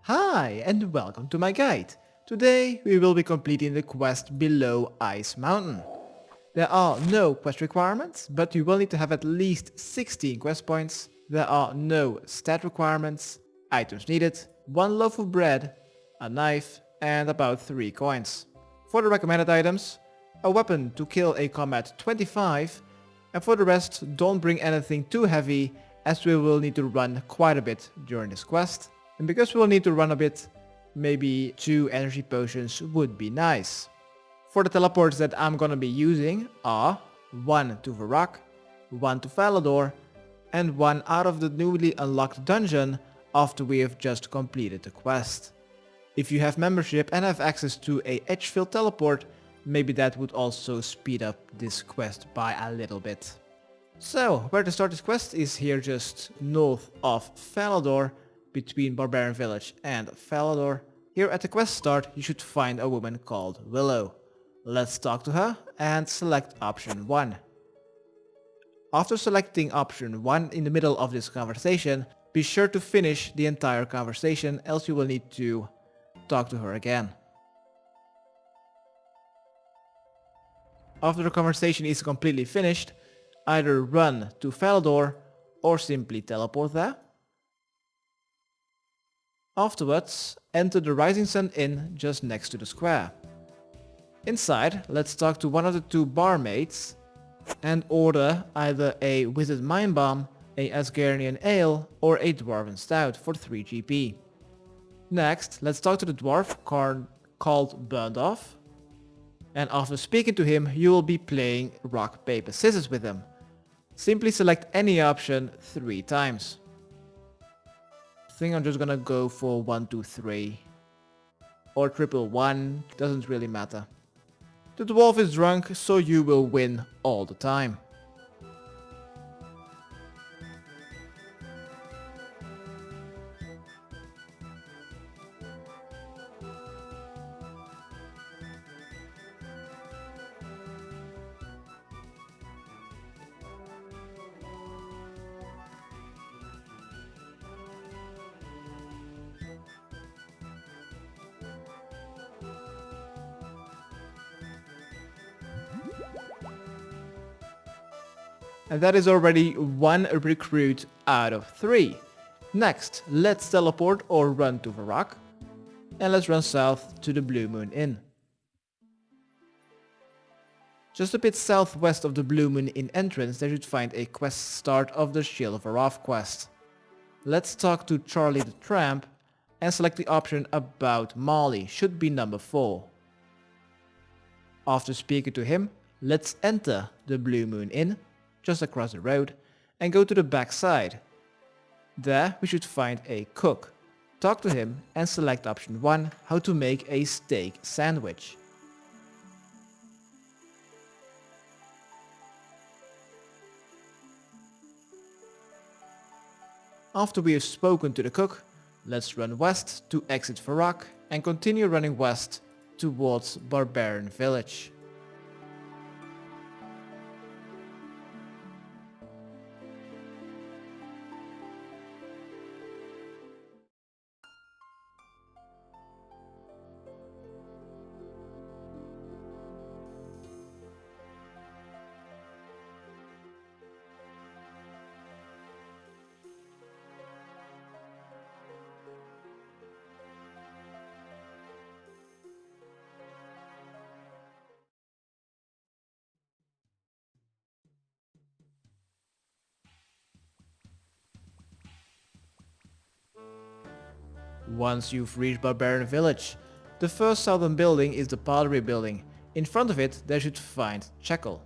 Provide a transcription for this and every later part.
Hi and welcome to my guide. Today we will be completing the quest below Ice Mountain. There are no quest requirements, but you will need to have at least 16 quest points. There are no stat requirements, items needed, 1 loaf of bread, a knife and about 3 coins. For the recommended items, a weapon to kill a combat 25, and for the rest don't bring anything too heavy as we will need to run quite a bit during this quest. And because we will need to run a bit, maybe 2 energy potions would be nice. For the teleports that I'm gonna be using are 1 to Varrock, 1 to Falador, and 1 out of the newly unlocked dungeon after we have just completed the quest. If you have membership and have access to a Edgeville teleport, maybe that would also speed up this quest by a little bit. So, where to start this quest is here just north of Falador, between Barbarian Village and Falador. Here at the quest start you should find a woman called Willow. Let's talk to her and select option 1. After selecting option 1 in the middle of this conversation, be sure to finish the entire conversation, else you will need to talk to her again. After the conversation is completely finished, either run to Falador or simply teleport there. Afterwards, enter the Rising Sun Inn just next to the square. Inside, let's talk to one of the 2 barmaids and order either a Wizard Mind Bomb, a Asgardian Ale or a Dwarven Stout for 3 GP. Next, let's talk to the dwarf called Burned Off, and after speaking to him you will be playing rock, paper, scissors with him. Simply select any option 3 times. I think I'm just gonna go for 1, 2, 3 or triple 1, doesn't really matter. The dwarf is drunk, so you will win all the time. And that is already 1 recruit out of 3. Next, let's teleport or run to Varrock. And let's run south to the Blue Moon Inn. Just a bit southwest of the Blue Moon Inn entrance, they should find a quest start of the Shield of Varrock quest. Let's talk to Charlie the Tramp and select the option about Molly, should be number 4. After speaking to him, let's enter the Blue Moon Inn just across the road and go to the back side. There we should find a cook. Talk to him and select option 1, how to make a steak sandwich. After we have spoken to the cook, let's run west to exit Varrock and continue running west towards Barbarian Village. Once you've reached Barbarian Village, the first southern building is the Pottery Building. In front of it they should find Checkle.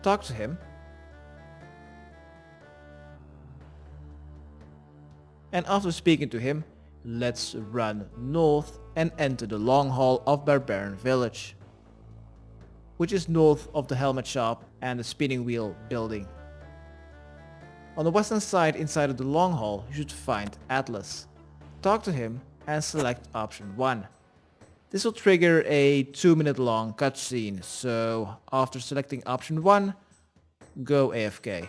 Talk to him. And after speaking to him, let's run north and enter the Long Hall of Barbarian Village, which is north of the Helmet Shop and the Spinning Wheel building. On the western side inside of the Long Hall you should find Atlas. Talk to him and select option 1. This will trigger a 2-minute long cutscene, so after selecting option 1, go AFK.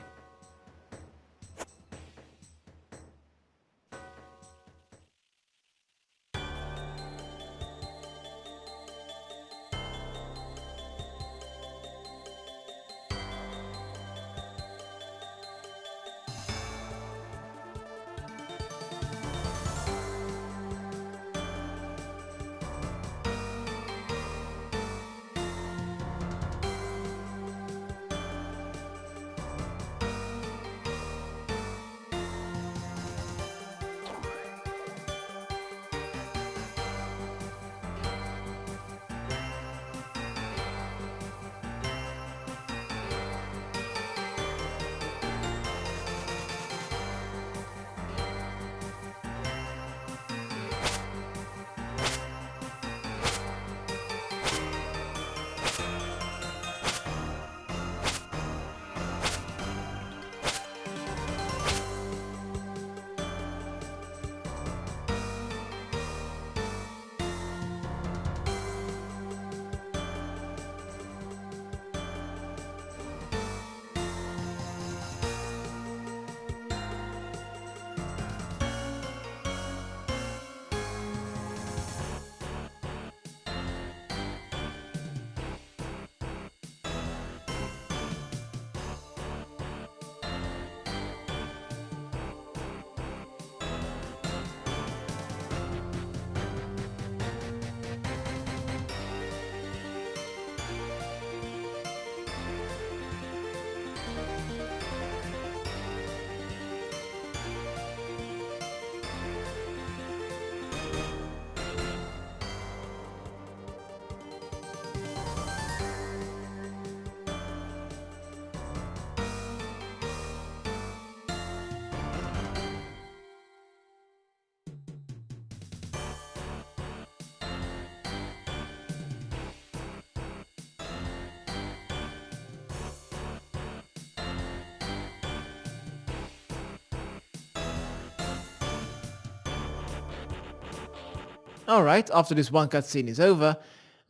Alright, after this one cutscene is over,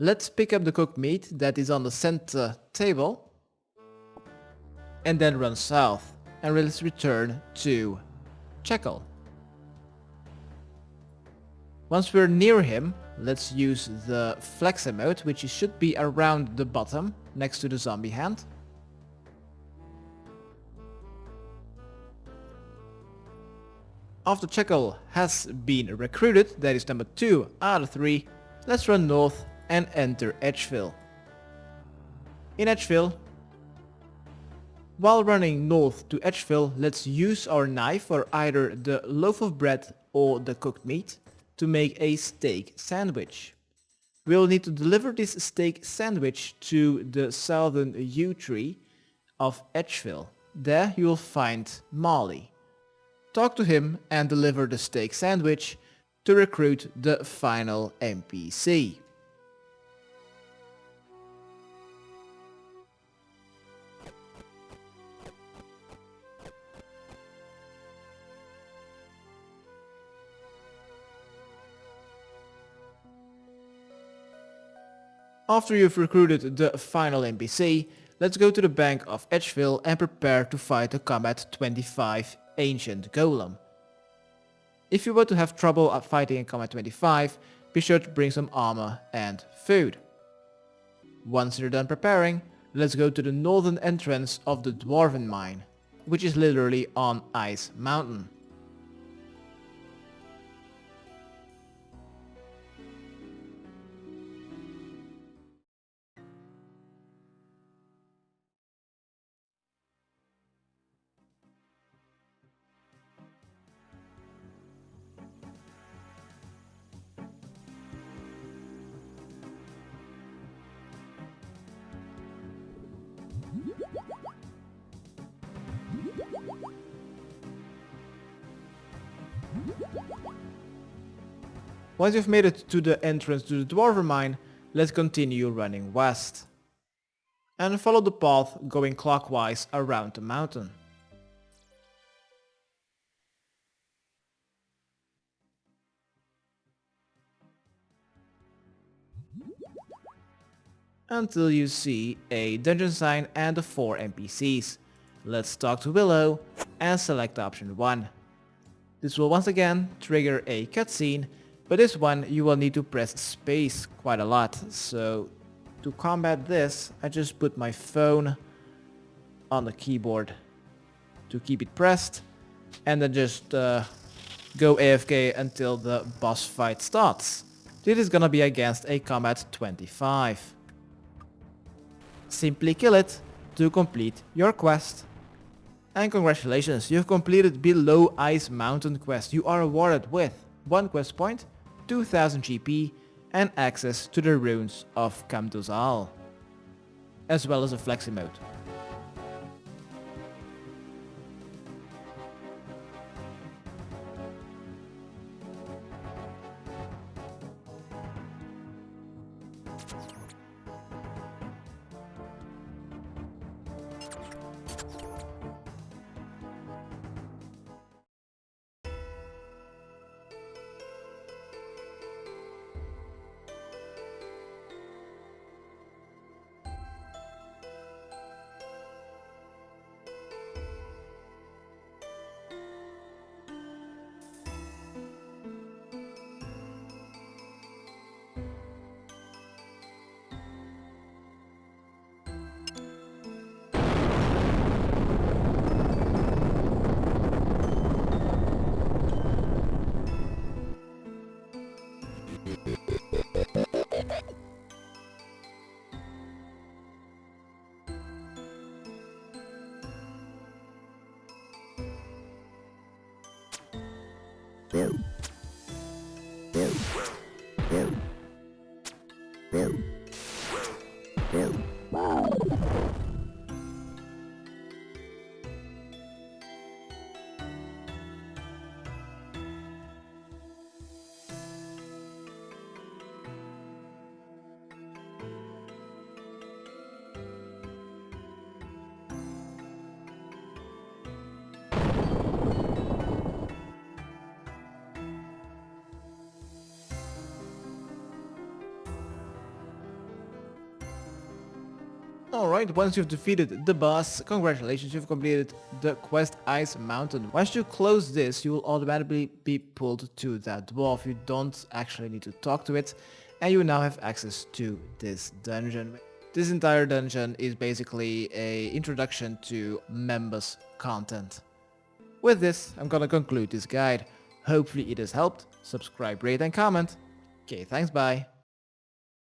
let's pick up the cooked meat that is on the center table and then run south, and let's return to Checkle. Once we're near him, let's use the flex emote, which should be around the bottom next to the zombie hand. After Checkle has been recruited, that is number 2 out of 3, let's run north and enter Edgeville. In Edgeville, while running north to Edgeville, let's use our knife for either the loaf of bread or the cooked meat to make a steak sandwich. We'll need to deliver this steak sandwich to the southern yew tree of Edgeville. There you will find Marley. Talk to him and deliver the steak sandwich to recruit the final NPC. After you've recruited the final NPC, let's go to the bank of Edgeville and prepare to fight the Combat 25 Ancient Golem. If you were to have trouble at fighting in Combat 25, be sure to bring some armor and food. Once you're done preparing, let's go to the northern entrance of the Dwarven Mine, which is literally on Ice Mountain. Once you've made it to the entrance to the Dwarven Mine, let's continue running west. And follow the path going clockwise around the mountain. Until you see a dungeon sign and the 4 NPCs. Let's talk to Willow and select option 1. This will once again trigger a cutscene, but this one you will need to press space quite a lot. So to combat this, I just put my phone on the keyboard to keep it pressed, and then just go AFK until the boss fight starts. This is gonna be against a Combat 25. Simply kill it to complete your quest. And congratulations, you've completed Below Ice Mountain quest. You are awarded with 1 quest point, 2000 GP and access to the runes of Kamdozal, as well as a flex emote. Alright, once you've defeated the boss, congratulations, you've completed the quest Ice Mountain. Once you close this, you will automatically be pulled to that dwarf. You don't actually need to talk to it, and you now have access to this dungeon. This entire dungeon is basically an introduction to members content. With this, I'm gonna conclude this guide. Hopefully it has helped. Subscribe, rate and comment. Okay, thanks, bye.